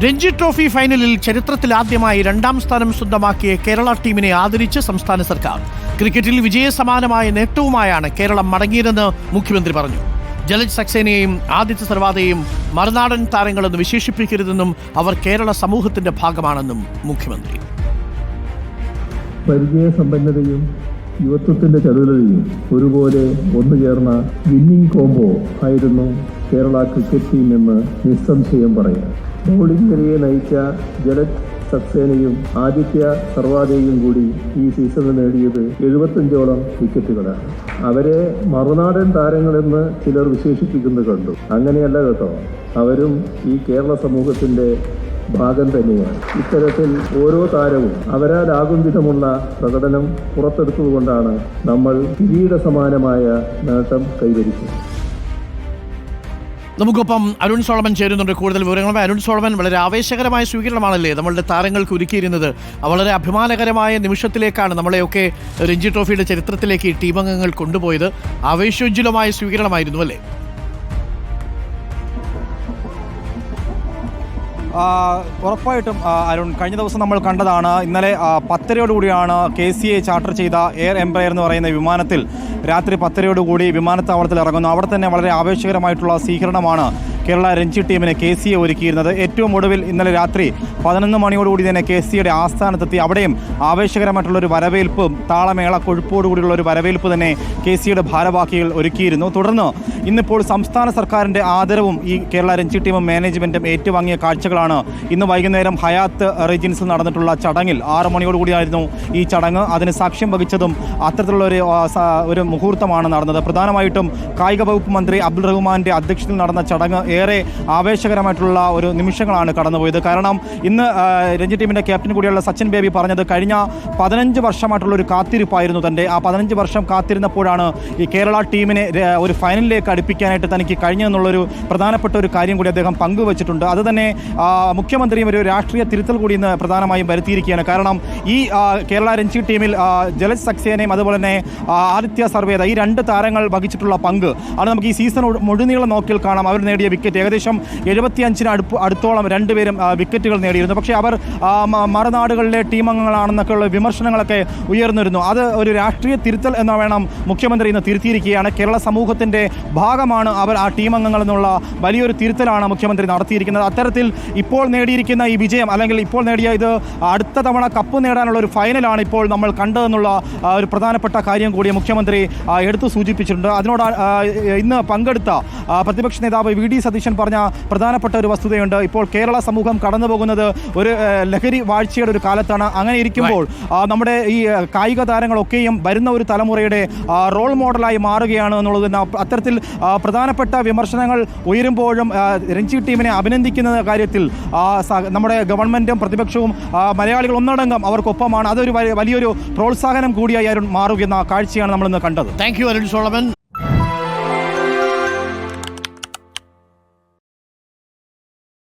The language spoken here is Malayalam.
രഞ്ജി ട്രോഫി ഫൈനലിൽ ചരിത്രത്തിലാദ്യമായി രണ്ടാം സ്ഥാനം സ്വന്തമാക്കിയ കേരള ടീമിനെ ആദരിച്ച് സംസ്ഥാന സർക്കാർ. ക്രിക്കറ്റിൽ വിജയസമാനമായ നേട്ടവുമായാണ് കേരളം മടങ്ങിയതെന്ന് മുഖ്യമന്ത്രി പറഞ്ഞു. ജലജ് സക്സേനയെയും ആദിത്യ സർവാദയെയും മറുനാടൻ താരങ്ങളെന്ന് വിശേഷിപ്പിക്കരുതെന്നും അവർ കേരള സമൂഹത്തിന്റെ ഭാഗമാണെന്നും മുഖ്യമന്ത്രി. പരിചയസമ്പന്നതയും യുവത്വത്തിന്റെ ചടുലതയും ഒരുപോലെ ഒന്നുചേർന്ന വിന്നിംഗ് കോംബോ ആയിരുന്നു കേരള ക്രിക്കറ്റ് ടീം എന്ന് നിസ്സംശയം പറയാം. ബൗളിംഗ് നിരയെ നയിച്ച ജലജ് സക്സേനയും ആദിത്യ സർവാദയും കൂടി ഈ സീസണിൽ നേടിയത് 75ഓളം വിക്കറ്റുകളാണ്. അവരെ മറുനാടൻ താരങ്ങളെന്ന് ചിലർ വിശേഷിപ്പിക്കുന്നത് കണ്ടു. അങ്ങനെയല്ല കേട്ടോ, അവരും ഈ കേരള സമൂഹത്തിന്റെ ഭാഗം തന്നെയാണ്. ഇത്തരത്തിൽ ഓരോ താരവും അവരാലാകും വിധമുള്ള പ്രകടനം പുറത്തെടുത്തുകൊണ്ടാണ് നമ്മൾ കിരീട സമാനമായ നേട്ടം കൈവരിച്ചത്. നമുക്കൊപ്പം അരുൺ സോളമൻ ചേരുന്നുണ്ട് കൂടുതൽ വിവരങ്ങളുമായി. അരുൺ സോളമൻ, വളരെ ആവേശകരമായ സ്വീകരണമാണല്ലേ നമ്മളുടെ താരങ്ങൾക്ക് ഒരുക്കിയിരുന്നത്? വളരെ അഭിമാനകരമായ നിമിഷത്തിലേക്കാണ് നമ്മളെയൊക്കെ രഞ്ജി ട്രോഫിയുടെ ചരിത്രത്തിലേക്ക് ഈ ടീമംഗങ്ങൾ കൊണ്ടുപോയത്. ആവേശോജ്വലമായ സ്വീകരണമായിരുന്നു അല്ലേ? ഉറപ്പായിട്ടും അരുൺ, കഴിഞ്ഞ ദിവസം നമ്മൾ കണ്ടതാണ്. ഇന്നലെ 10:30 KCA ചാർട്ടർ ചെയ്ത എയർ എംപയർ എന്ന് പറയുന്ന വിമാനത്തിൽ രാത്രി 10:30 വിമാനത്താവളത്തിൽ ഇറങ്ങുന്നു. അവിടെ തന്നെ വളരെ ആവേശകരമായിട്ടുള്ള സ്വീകരണമാണ് കേരള രഞ്ജി ടീമിന് KCA ഒരുക്കിയിരുന്നത്. ഏറ്റവും ഒടുവിൽ ഇന്നലെ രാത്രി 11 മണിയോടുകൂടി തന്നെ KCAയുടെ ആസ്ഥാനത്തെത്തി. അവിടെയും ആവേശകരമായിട്ടുള്ളൊരു വരവേൽപ്പും താളമേള കൊഴുപ്പോടുകൂടിയുള്ള ഒരു വരവേൽപ്പ് തന്നെ KCAയുടെ ഭാരവാഹികൾ ഒരുക്കിയിരുന്നു. തുടർന്ന് ഇന്നിപ്പോൾ സംസ്ഥാന സർക്കാരിൻ്റെ ആദരവും ഈ കേരള രഞ്ജി ടീമും മാനേജ്മെൻറ്റും ഏറ്റുവാങ്ങിയ കാഴ്ചകളാണ് ഇന്ന് വൈകുന്നേരം ഹയാത്ത് റെജിൻസിൽ നടന്നിട്ടുള്ള ചടങ്ങിൽ. 6 മണിയോടുകൂടിയായിരുന്നു ഈ ചടങ്ങ്. അതിന് സാക്ഷ്യം വഹിച്ചതും അത്തരത്തിലുള്ള ഒരു മുഹൂർത്തമാണ് നടന്നത്. പ്രധാനമായിട്ടും കായിക വകുപ്പ് മന്ത്രി അബ്ദുൾ റഹ്മാൻ്റെ അധ്യക്ഷതയിൽ നടന്ന ചടങ്ങ് ഏറെ ആവേശകരമായിട്ടുള്ള ഒരു നിമിഷങ്ങളാണ് കടന്നുപോയത്. കാരണം ഇന്ന് രഞ്ജി ടീമിൻ്റെ ക്യാപ്റ്റൻ കൂടിയുള്ള സച്ചിൻ ബേബി പറഞ്ഞത് കഴിഞ്ഞ 15 വർഷമായിട്ടുള്ള ഒരു കാത്തിരിപ്പായിരുന്നു തൻ്റെ. ആ 15 വർഷം കാത്തിരുന്നപ്പോഴാണ് ഈ കേരള ടീമിനെ ഒരു ഫൈനലിലേക്ക് അടുപ്പിക്കാനായിട്ട് തനിക്ക് കഴിഞ്ഞെന്നുള്ളൊരു പ്രധാനപ്പെട്ട ഒരു കാര്യം കൂടി അദ്ദേഹം പങ്കുവച്ചിട്ടുണ്ട്. അത് തന്നെ മുഖ്യമന്ത്രിയും ഒരു രാഷ്ട്രീയ തിരുത്തൽ കൂടി ഇന്ന് പ്രധാനമായും വരുത്തിയിരിക്കുകയാണ്. കാരണം ഈ കേരള രഞ്ജി ടീമിൽ ജലജ് സക്സേനയും അതുപോലെ തന്നെ ആദിത്യ സർവേദ, ഈ 2 താരങ്ങൾ വഹിച്ചിട്ടുള്ള പങ്ക് അത് നമുക്ക് ഈ സീസൺ മുഴുനീളം നോക്കിയാൽ കാണാം. അവർ നേടിയ വിക്കറ്റ് ഏകദേശം 75-ന് അടുത്തോളം 2 പേരും വിക്കറ്റുകൾ നേടിയിരുന്നു. പക്ഷേ അവർ മറുനാടുകളിലെ ടീമംഗങ്ങളാണെന്നൊക്കെയുള്ള വിമർശനങ്ങളൊക്കെ ഉയർന്നിരുന്നു. അത് ഒരു രാഷ്ട്രീയ തിരുത്തൽ എന്ന് വേണം മുഖ്യമന്ത്രി ഇന്ന് തിരുത്തിയിരിക്കുകയാണ്. കേരള സമൂഹത്തിൻ്റെ ഭാഗമാണ് അവർ, ആ ടീമംഗങ്ങൾ എന്നുള്ള വലിയൊരു തിരുത്തലാണ് മുഖ്യമന്ത്രി നടത്തിയിരിക്കുന്നത്. അത്തരത്തിൽ ഇപ്പോൾ നേടിയിരിക്കുന്ന ഈ വിജയം, അല്ലെങ്കിൽ ഇപ്പോൾ നേടിയ ഇത് അടുത്ത തവണ കപ്പ് നേടാനുള്ള ഒരു ഫൈനലാണ് ഇപ്പോൾ നമ്മൾ കണ്ടതെന്നുള്ള ഒരു പ്രധാനപ്പെട്ട കാര്യം കൂടി മുഖ്യമന്ത്രി എടുത്തു സൂചിപ്പിച്ചിട്ടുണ്ട്. അതിനോട് ഇന്ന് പങ്കെടുത്ത പ്രതിപക്ഷ നേതാവ് VD സതീശൻ പറഞ്ഞ പ്രധാനപ്പെട്ട ഒരു വസ്തുതയുണ്ട്. ഇപ്പോൾ കേരള സമൂഹം കടന്നു പോകുന്നത് ഒരു ലഹരി വാഴ്ചയുടെ ഒരു കാലത്താണ്. അങ്ങനെ ഇരിക്കുമ്പോൾ നമ്മുടെ ഈ കായിക താരങ്ങളൊക്കെയും വരുന്ന ഒരു തലമുറയുടെ റോൾ മോഡലായി മാറുകയാണ് എന്നുള്ളത്. അത്തരത്തിൽ പ്രധാനപ്പെട്ട വിമർശനങ്ങൾ ഉയരുമ്പോഴും രഞ്ജി ടീമിനെ അഭിനന്ദിക്കുന്ന കാര്യത്തിൽ നമ്മുടെ ഗവൺമെൻറ്റും പ്രതിപക്ഷവും മലയാളികൾ ഒന്നടങ്കം അവർക്കൊപ്പമാണ്. അതൊരു വലിയൊരു പ്രോത്സാഹനം കൂടിയായി മാറുകയെന്ന കാഴ്ചയാണ് നമ്മളിന്ന് കണ്ടത്. Thank you Arun Solomon.